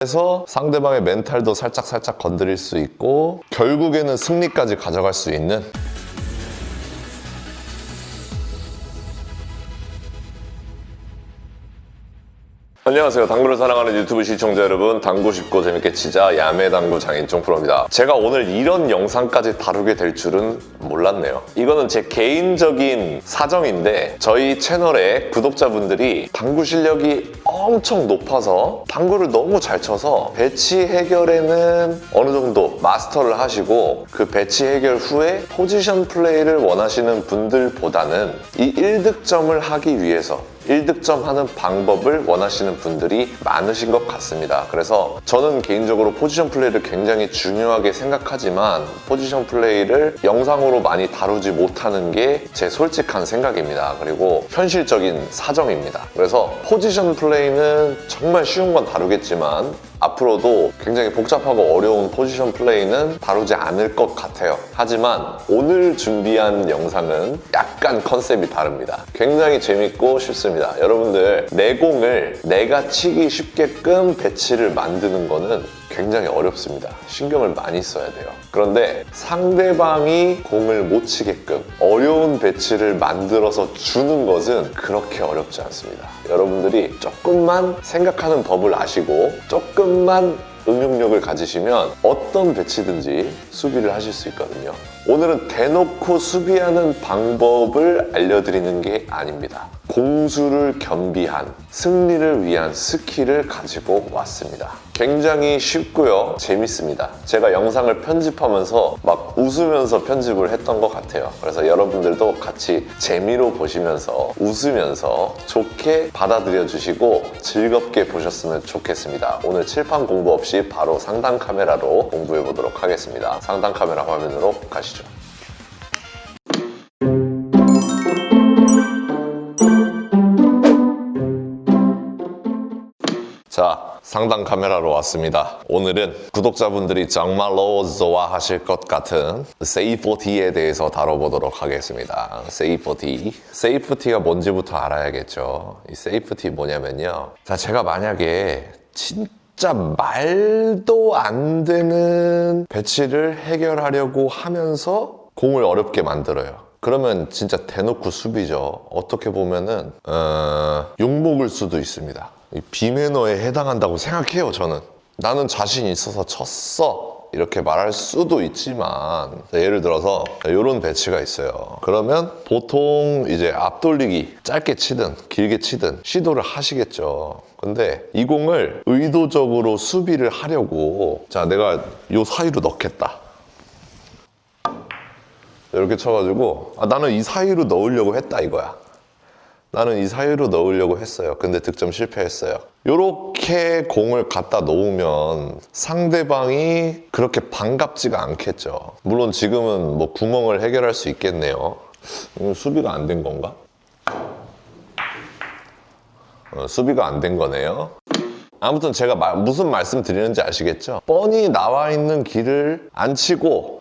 해서 상대방의 멘탈도 살짝 건드릴 수 있고 결국에는 승리까지 가져갈 수 있는 안녕하세요. 당구를 사랑하는 유튜브 시청자 여러분, 당구 쉽고 재밌게 치자 야매당구 장인종 프로입니다. 제가 오늘 이런 영상까지 다루게 될 줄은 몰랐네요. 이거는 제 개인적인 사정인데 저희 채널의 구독자분들이 당구 실력이 엄청 높아서 당구를 너무 잘 쳐서 배치 해결에는 어느 정도 마스터를 하시고 그 배치 해결 후에 포지션 플레이를 원하시는 분들보다는 이 1득점을 하기 위해서 1득점 하는 방법을 원하시는 분들이 많으신 것 같습니다. 그래서 저는 개인적으로 포지션 플레이를 굉장히 중요하게 생각하지만 포지션 플레이를 영상으로 많이 다루지 못하는 게 제 솔직한 생각입니다. 그리고 현실적인 사정입니다. 그래서 포지션 플레이는 정말 쉬운 건 다루겠지만 앞으로도 굉장히 복잡하고 어려운 포지션 플레이는 다루지 않을 것 같아요. 하지만 오늘 준비한 영상은 약간 컨셉이 다릅니다. 굉장히 재밌고 쉽습니다. 여러분들, 내 공을 내가 치기 쉽게끔 배치를 만드는 거는 굉장히 어렵습니다. 신경을 많이 써야 돼요. 그런데 상대방이 공을 못 치게끔 어려운 배치를 만들어서 주는 것은 그렇게 어렵지 않습니다. 여러분들이 조금만 생각하는 법을 아시고 조금만 응용력을 가지시면 어떤 배치든지 수비를 하실 수 있거든요. 오늘은 대놓고 수비하는 방법을 알려드리는 게 아닙니다. 공수를 겸비한 승리를 위한 스킬을 가지고 왔습니다. 굉장히 쉽고요, 재밌습니다. 제가 영상을 편집하면서 막 웃으면서 편집을 했던 것 같아요. 그래서 여러분들도 같이 재미로 보시면서 웃으면서 좋게 받아들여 주시고 즐겁게 보셨으면 좋겠습니다. 오늘 칠판 공부 없이 바로 상단 카메라로 공부해 보도록 하겠습니다. 상단 카메라 화면으로 가시죠. 자, 상단 카메라로 왔습니다. 오늘은 구독자분들이 정말로 좋아하실 것 같은 세이프티에 대해서 다뤄보도록 하겠습니다. 세이프티가 뭔지부터 알아야겠죠. 이 세이프티 뭐냐면요. 자, 제가 만약에 진짜 말도 안 되는 배치를 해결하려고 하면서 공을 어렵게 만들어요. 그러면 진짜 대놓고 수비죠. 어떻게 보면은 욕먹을 수도 있습니다. 비매너에 해당한다고 생각해요. 저는 나는 자신 있어서 쳤어 이렇게 말할 수도 있지만, 예를 들어서 이런 배치가 있어요. 그러면 보통 이제 앞돌리기 짧게 치든 길게 치든 시도를 하시겠죠. 근데 이 공을 의도적으로 수비를 하려고, 자, 내가 요 사이로 넣겠다 이렇게 쳐가지고, 나는 이 사이로 넣으려고 했다 이거야. 나는 이 사이로 넣으려고 했어요. 근데 득점 실패했어요. 이렇게 공을 갖다 놓으면 상대방이 그렇게 반갑지가 않겠죠. 물론 지금은 뭐 구멍을 해결할 수 있겠네요. 수비가 안 된 건가? 수비가 안 된 거네요. 아무튼 제가 무슨 말씀 드리는지 아시겠죠? 뻔히 나와 있는 길을 안 치고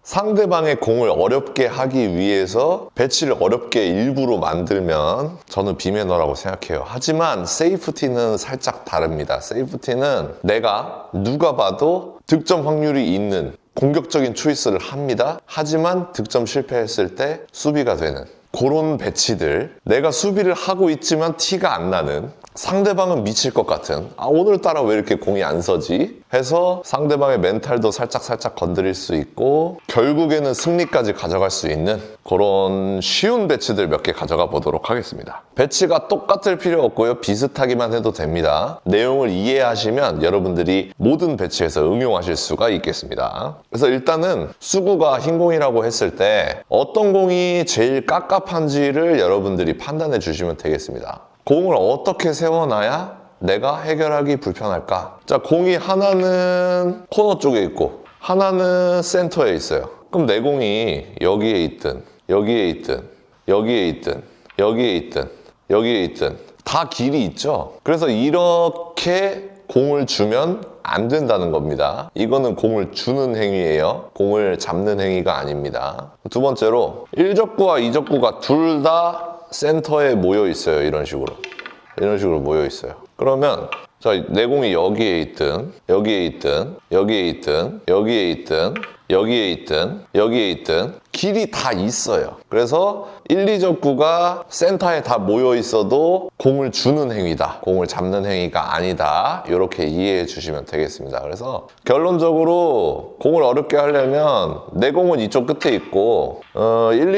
상대방의 공을 어렵게 하기 위해서 배치를 어렵게 일부러 만들면 저는 비매너라고 생각해요. 하지만 세이프티는 살짝 다릅니다. 세이프티는 내가 누가 봐도 득점 확률이 있는 공격적인 초이스를 합니다. 하지만 득점 실패했을 때 수비가 되는 그런 배치들, 내가 수비를 하고 있지만 티가 안 나는, 상대방은 미칠 것 같은, 오늘따라 왜 이렇게 공이 안 서지? 해서 상대방의 멘탈도 살짝 건드릴 수 있고 결국에는 승리까지 가져갈 수 있는 그런 쉬운 배치들 몇 개 가져가 보도록 하겠습니다. 배치가 똑같을 필요 없고요, 비슷하기만 해도 됩니다. 내용을 이해하시면 여러분들이 모든 배치에서 응용하실 수가 있겠습니다. 그래서 일단은 수구가 흰 공이라고 했을 때 어떤 공이 제일 깝깝한지를 여러분들이 판단해 주시면 되겠습니다. 공을 어떻게 세워놔야 내가 해결하기 불편할까? 자, 공이 하나는 코너 쪽에 있고 하나는 센터에 있어요. 그럼 내 공이 여기에 있든 여기에 있든 여기에 있든 여기에 있든 여기에 있든 다 길이 있죠. 그래서 이렇게 공을 주면 안 된다는 겁니다. 이거는 공을 주는 행위예요. 공을 잡는 행위가 아닙니다. 두 번째로 1적구와 2적구가 둘 다 센터에 모여 있어요. 이런 식으로 모여 있어요. 그러면 자, 내공이 여기에 있든, 여기에 있든, 여기에 있든, 여기에 있든, 여기에 있든, 여기에 있든 길이 다 있어요. 그래서 1, 2적구가 센터에 다 모여 있어도 공을 주는 행위다. 공을 잡는 행위가 아니다. 이렇게 이해해 주시면 되겠습니다. 그래서 결론적으로 공을 어렵게 하려면 내공은 이쪽 끝에 있고 1,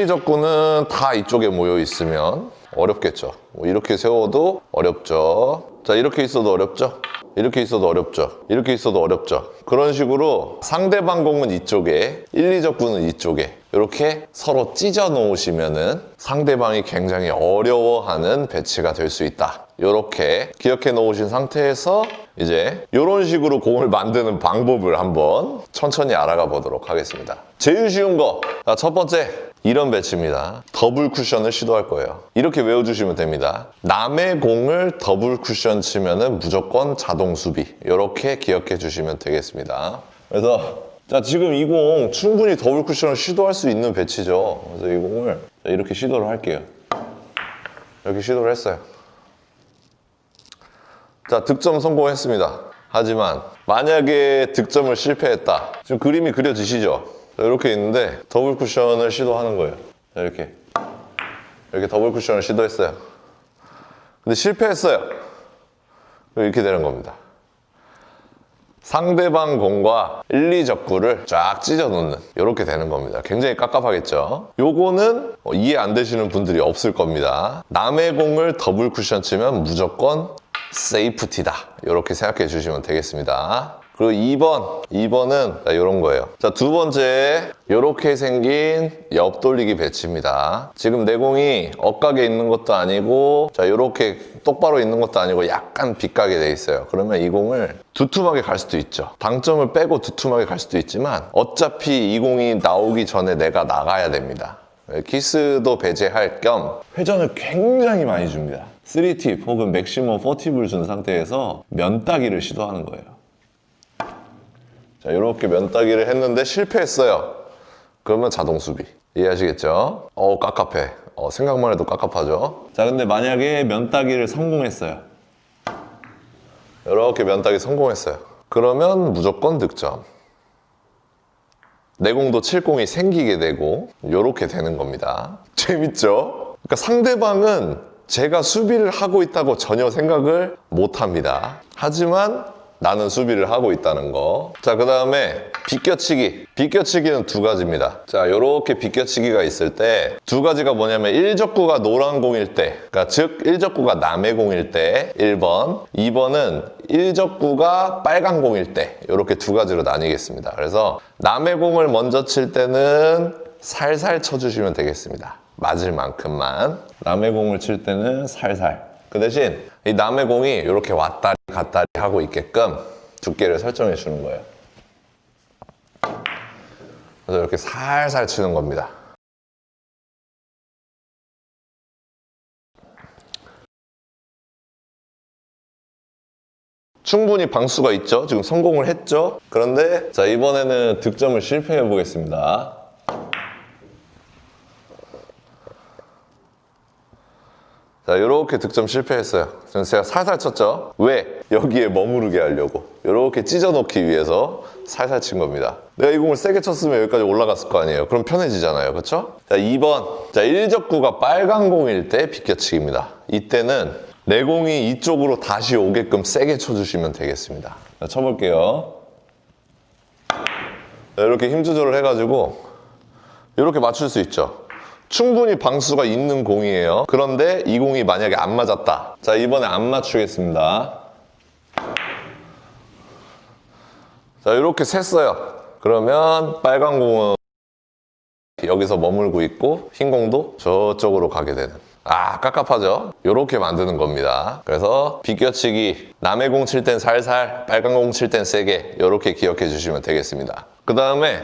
2적구는 다 이쪽에 모여 있으면 어렵겠죠. 이렇게 세워도 어렵죠. 자, 이렇게 있어도 어렵죠? 이렇게 있어도 어렵죠? 이렇게 있어도 어렵죠? 그런 식으로 상대방 공은 이쪽에, 1, 2적구는 이쪽에 이렇게 서로 찢어 놓으시면은 상대방이 굉장히 어려워하는 배치가 될 수 있다. 이렇게 기억해 놓으신 상태에서 이제 이런 식으로 공을 만드는 방법을 한번 천천히 알아가 보도록 하겠습니다. 제일 쉬운 거, 자, 첫 번째 이런 배치입니다. 더블 쿠션을 시도할 거예요. 이렇게 외워주시면 됩니다. 남의 공을 더블 쿠션 치면은 무조건 자동 수비. 이렇게 기억해 주시면 되겠습니다. 그래서 자, 지금 이 공 충분히 더블 쿠션을 시도할 수 있는 배치죠. 그래서 이 공을 이렇게 시도를 할게요. 이렇게 시도를 했어요. 자, 득점 성공했습니다. 하지만 만약에 득점을 실패했다. 지금 그림이 그려지시죠? 이렇게 있는데 더블 쿠션을 시도하는 거예요. 이렇게 더블 쿠션을 시도했어요. 근데 실패했어요. 이렇게 되는 겁니다. 상대방 공과 1, 2적구를 쫙 찢어 놓는 이렇게 되는 겁니다. 굉장히 깝깝하겠죠. 요거는 이해 안 되시는 분들이 없을 겁니다. 남의 공을 더블 쿠션 치면 무조건 세이프티다. 이렇게 생각해 주시면 되겠습니다. 그리고 2번은 이런 거예요. 자, 두 번째, 이렇게 생긴 옆돌리기 배치입니다. 지금 내공이 엇가게 있는 것도 아니고, 자, 이렇게 똑바로 있는 것도 아니고 약간 빗가게 돼 있어요. 그러면 이 공을 두툼하게 갈 수도 있죠. 당점을 빼고 두툼하게 갈 수도 있지만 어차피 이 공이 나오기 전에 내가 나가야 됩니다. 키스도 배제할 겸 회전을 굉장히 많이 줍니다. 3팁 혹은 맥시멈 4팁을 준 상태에서 면따기를 시도하는 거예요. 자, 이렇게 면따기를 했는데 실패했어요. 그러면 자동 수비. 이해하시겠죠? 깝깝해. 생각만 해도 깝깝하죠? 자, 근데 만약에 면따기를 성공했어요. 이렇게 면따기 성공했어요. 그러면 무조건 득점. 내공도 7공이 생기게 되고 이렇게 되는 겁니다. 재밌죠? 그러니까 상대방은 제가 수비를 하고 있다고 전혀 생각을 못 합니다. 하지만 나는 수비를 하고 있다는 거. 자, 그 다음에 비껴치기. 비껴치기는 두 가지입니다. 자, 요렇게 비껴치기가 있을 때 두 가지가 뭐냐면 1적구가 노란 공일 때, 그러니까 즉 1적구가 남의 공일 때 1번, 2번은 1적구가 빨간 공일 때 이렇게 두 가지로 나뉘겠습니다. 그래서 남의 공을 먼저 칠 때는 살살 쳐주시면 되겠습니다. 맞을 만큼만. 남의 공을 칠 때는 살살. 그 대신 이 남의 공이 이렇게 왔다리 갔다리 하고 있게끔 두께를 설정해 주는 거예요. 그래서 이렇게 살살 치는 겁니다. 충분히 방수가 있죠. 지금 성공을 했죠. 그런데 자, 이번에는 득점을 실패해 보겠습니다. 자, 이렇게 득점 실패했어요. 제가 살살 쳤죠. 왜? 여기에 머무르게 하려고. 이렇게 찢어놓기 위해서 살살 친 겁니다. 내가 이 공을 세게 쳤으면 여기까지 올라갔을 거 아니에요. 그럼 편해지잖아요. 그렇죠? 자, 2번. 자, 1적구가 빨간 공일 때 비껴치기입니다. 이때는 내 공이 이쪽으로 다시 오게끔 세게 쳐주시면 되겠습니다. 자, 쳐볼게요. 자, 이렇게 힘 조절을 해가지고 이렇게 맞출 수 있죠. 충분히 방수가 있는 공이에요. 그런데 이 공이 만약에 안 맞았다. 자, 이번에 안 맞추겠습니다. 자, 이렇게 셌어요. 그러면 빨간 공은 여기서 머물고 있고 흰 공도 저쪽으로 가게 되는. 깝깝하죠? 이렇게 만드는 겁니다. 그래서 비껴치기, 남의 공 칠 땐 살살, 빨간 공 칠 땐 세게 이렇게 기억해 주시면 되겠습니다. 그 다음에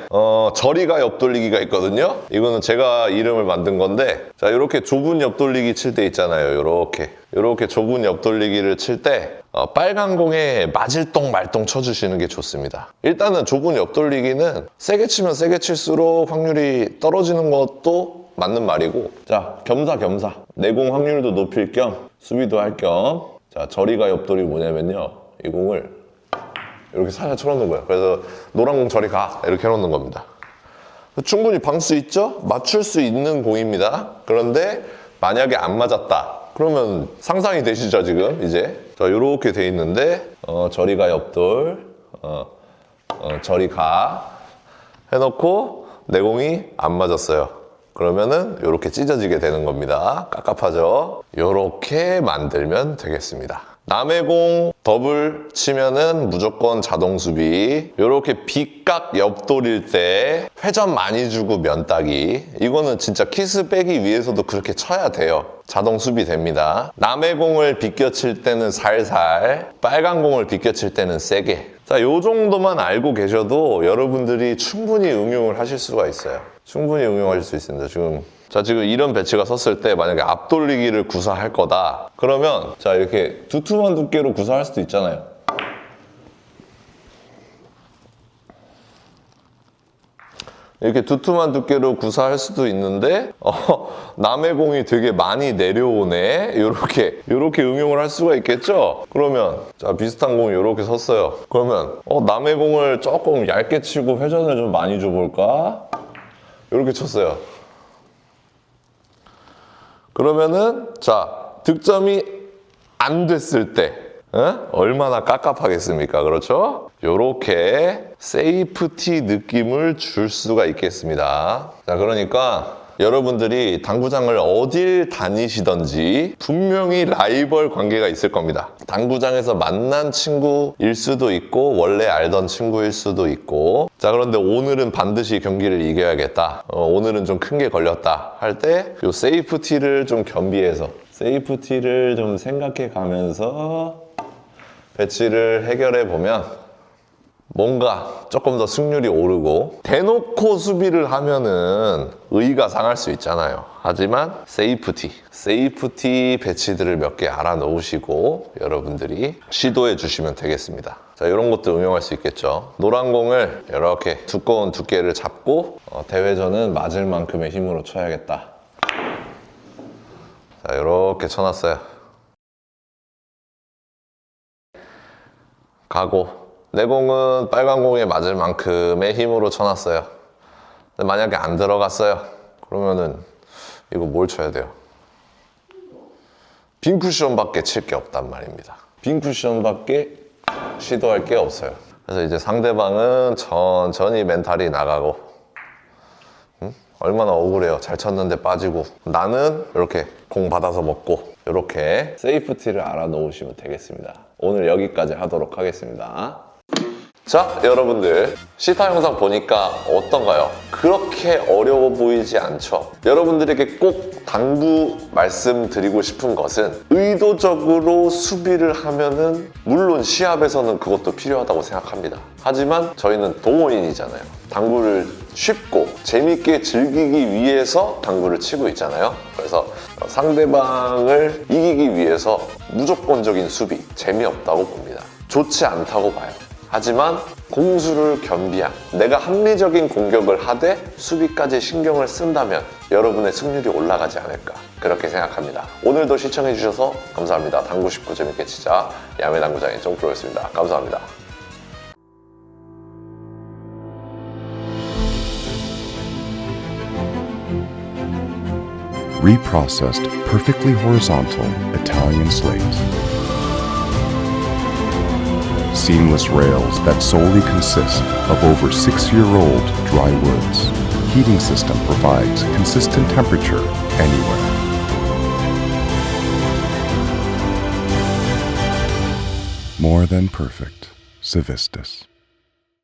저리가 옆돌리기가 있거든요. 이거는 제가 이름을 만든 건데, 자, 이렇게 좁은 옆돌리기 칠 때 있잖아요. 이렇게 좁은 옆돌리기를 칠 때 빨간 공에 맞을똥 말똥 쳐주시는 게 좋습니다. 일단은 좁은 옆돌리기는 세게 치면 세게 칠수록 확률이 떨어지는 것도 맞는 말이고, 자, 겸사겸사 내공 확률도 높일 겸 수비도 할 겸, 자, 저리가 옆돌이 뭐냐면요, 이 공을 이렇게 살살 쳐놓는 거예요. 그래서 노란 공 저리 가 이렇게 해놓는 겁니다. 충분히 방수 있죠? 맞출 수 있는 공입니다. 그런데 만약에 안 맞았다 그러면 상상이 되시죠 지금 이제. 자, 요렇게 돼 있는데 저리 가 옆돌 저리 가 해놓고 내 공이 안 맞았어요. 그러면은 요렇게 찢어지게 되는 겁니다. 깝깝하죠? 요렇게 만들면 되겠습니다. 남의 공 더블 치면은 무조건 자동 수비. 요렇게 빗각 옆돌일 때 회전 많이 주고 면 따기. 이거는 진짜 키스 빼기 위해서도 그렇게 쳐야 돼요. 자동 수비 됩니다. 남의 공을 비껴칠 때는 살살, 빨간 공을 비껴칠 때는 세게. 자, 요 정도만 알고 계셔도 여러분들이 충분히 응용을 하실 수가 있어요. 충분히 응용하실 수 있습니다. 지금 이런 배치가 섰을 때 만약에 앞돌리기를 구사할 거다 그러면 자, 이렇게 두툼한 두께로 구사할 수도 있잖아요. 이렇게 두툼한 두께로 구사할 수도 있는데 남의 공이 되게 많이 내려오네. 요렇게 응용을 할 수가 있겠죠. 그러면 자, 비슷한 공이 요렇게 섰어요. 그러면 남의 공을 조금 얇게 치고 회전을 좀 많이 줘볼까? 요렇게 쳤어요. 그러면은 자, 득점이 안 됐을 때 얼마나 깝깝하겠습니까? 그렇죠? 요렇게 세이프티 느낌을 줄 수가 있겠습니다. 자, 그러니까 여러분들이 당구장을 어딜 다니시던지 분명히 라이벌 관계가 있을 겁니다. 당구장에서 만난 친구일 수도 있고 원래 알던 친구일 수도 있고. 자, 그런데 오늘은 반드시 경기를 이겨야겠다. 오늘은 좀 큰 게 걸렸다 할 때 요 세이프티를 좀 겸비해서 세이프티를 좀 생각해 가면서 배치를 해결해 보면 뭔가 조금 더 승률이 오르고 대놓고 수비를 하면은 의의가 상할 수 있잖아요. 하지만 세이프티 배치들을 몇 개 알아놓으시고 여러분들이 시도해 주시면 되겠습니다. 자, 이런 것도 응용할 수 있겠죠. 노란 공을 이렇게 두꺼운 두께를 잡고 대회전은 맞을 만큼의 힘으로 쳐야겠다. 자, 이렇게 쳐놨어요. 가고 내 공은 빨간 공에 맞을 만큼의 힘으로 쳐놨어요. 근데 만약에 안 들어갔어요. 그러면은 이거 뭘 쳐야 돼요? 빈 쿠션밖에 칠 게 없단 말입니다. 빈 쿠션밖에 시도할 게 없어요. 그래서 이제 상대방은 천천히 멘탈이 나가고 얼마나 억울해요. 잘 쳤는데 빠지고. 나는 이렇게 공 받아서 먹고. 이렇게 세이프티를 알아놓으시면 되겠습니다. 오늘 여기까지 하도록 하겠습니다. 자, 여러분들 시타 영상 보니까 어떤가요? 그렇게 어려워 보이지 않죠? 여러분들에게 꼭 당부 말씀드리고 싶은 것은 의도적으로 수비를 하면은 물론 시합에서는 그것도 필요하다고 생각합니다. 하지만 저희는 동호인이잖아요. 당구를 쉽고 재밌게 즐기기 위해서 당구를 치고 있잖아요. 그래서 상대방을 이기기 위해서 무조건적인 수비, 재미없다고 봅니다. 좋지 않다고 봐요. 하지만 공수를 겸비한 내가 합리적인 공격을 하되 수비까지 신경을 쓴다면 여러분의 승률이 올라가지 않을까 그렇게 생각합니다. 오늘도 시청해주셔서 감사합니다. 당구 쉽고 재밌게 치자 야매당구장의 정프로였습니다. 감사합니다. Reprocessed, perfectly horizontal Italian slate. Seamless rails that solely consist of over 6-year-old dry woods. Heating system provides consistent temperature anywhere. More than perfect. Civistus.